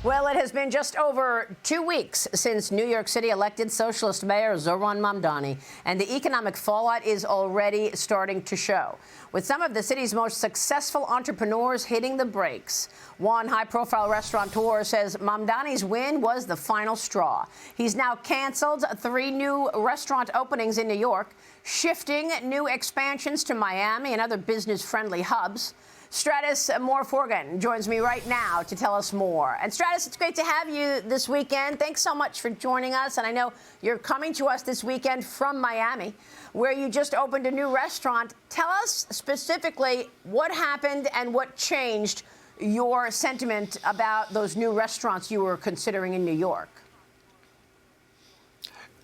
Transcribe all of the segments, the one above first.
Well, it has been just over 2 weeks since New York City elected socialist Mayor Zohran Mamdani, and the economic fallout is already starting to show, with some of the city's most successful entrepreneurs hitting the brakes. One high-profile restaurateur says Mamdani's win was the final straw. He's now canceled 3 new restaurant openings in New York, shifting new expansions to Miami and other business-friendly hubs. Stratis Morfogen joins me right now to tell us more. And Stratis, it's great to have you this weekend. Thanks so much for joining us. And I know you're coming to us this weekend from Miami, where you just opened a new restaurant. Tell us specifically what happened and what changed your sentiment about those new restaurants you were considering in New York.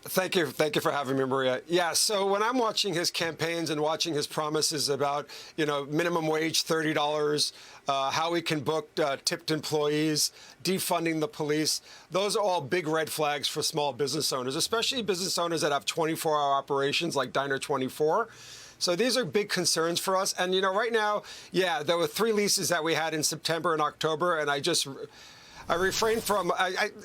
Thank you for having me, Maria. Yeah, so when I'm watching his campaigns and watching his promises about, minimum wage, $30, how he can book tipped employees, defunding the police, those are all big red flags for small business owners, especially business owners that have 24-hour operations like Diner 24. So these are big concerns for us. And, right now, yeah, there were 3 leases that we had in September and October, and I refrained from,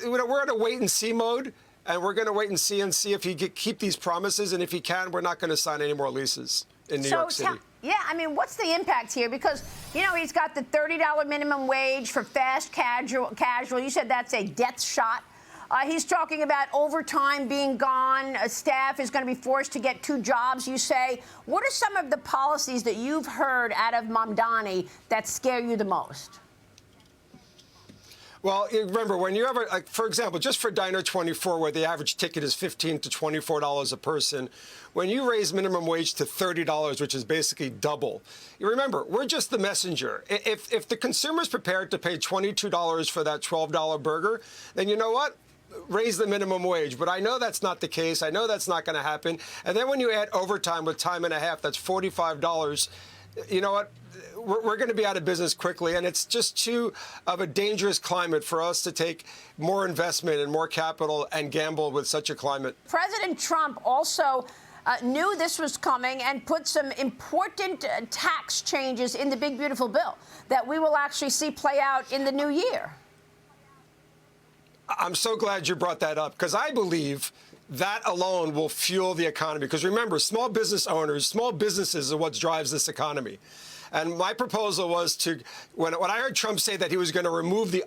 we're in a wait-and-see mode. And we're going to wait and see if he can keep these promises. And if he can, we're not going to sign any more leases in New York City. What's the impact here? Because, he's got the $30 minimum wage for fast casual. You said that's a death shot. He's talking about overtime being gone. Staff is going to be forced to get 2 jobs, you say. What are some of the policies that you've heard out of Mamdani that scare you the most? Well, remember, when you ever, for example, just for Diner 24, where the average ticket is $15 to $24 a person, when you raise minimum wage to $30, which is basically double, you remember, we're just the messenger. If the consumer's prepared to pay $22 for that $12 burger, then you know what? Raise the minimum wage. But I know that's not the case. I know that's not going to happen. And then when you add overtime with time and a half, that's $45. You know what? We're going to be out of business quickly, and it's just too of a dangerous climate for us to take more investment and more capital and gamble with such a climate. President Trump also knew this was coming and put some important tax changes in the big, beautiful bill that we will actually see play out in the new year. I'm so glad you brought that up, because I believe that alone will fuel the economy. Because remember, small business owners, small businesses are what drives this economy. And my proposal was to, when I heard Trump say that he was going to remove the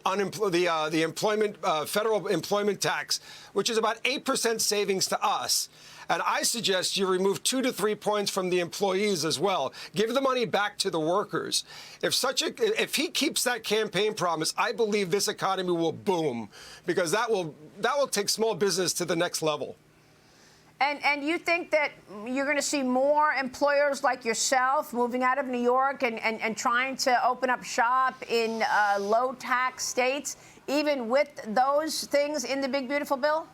federal employment tax, which is about 8% savings to us. And I suggest you remove 2 to 3 points from the employees as well. Give the money back to the workers. If he keeps that campaign promise, I believe this economy will boom, because that will take small business to the next level. And you think that you're going to see more employers like yourself moving out of New York and trying to open up shop in low-tax states, even with those things in the big, beautiful bill?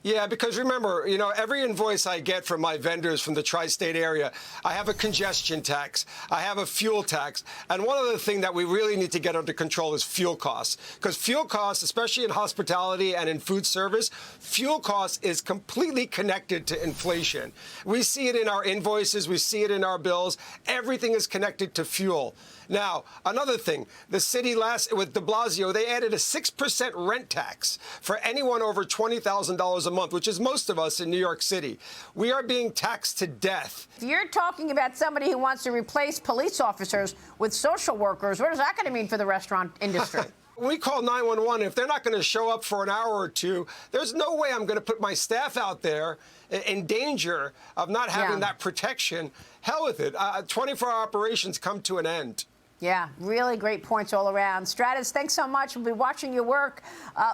Yeah, because remember, every invoice I get from my vendors from the tri-state area, I have a congestion tax, I have a fuel tax, and one other thing that we really need to get under control is fuel costs. Because fuel costs, especially in hospitality and in food service, fuel costs is completely connected to inflation. We see it in our invoices, we see it in our bills. Everything is connected to fuel. Now, another thing, the city with de Blasio, they added a 6% rent tax for anyone over $20,000 a month, which is most of us in New York City. We are being taxed to death. You're talking about somebody who wants to replace police officers with social workers. What is that going to mean for the restaurant industry? We call 911. If they're not going to show up for an hour or 2, there's no way I'm going to put my staff out there in danger of not having that protection. Hell with it. 24-hour operations come to an end. Yeah, really great points all around. Stratis, thanks so much. We'll be watching your work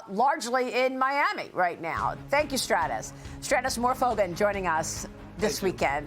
largely in Miami right now. Thank you, Stratis. Stratis Morfogen joining us this weekend.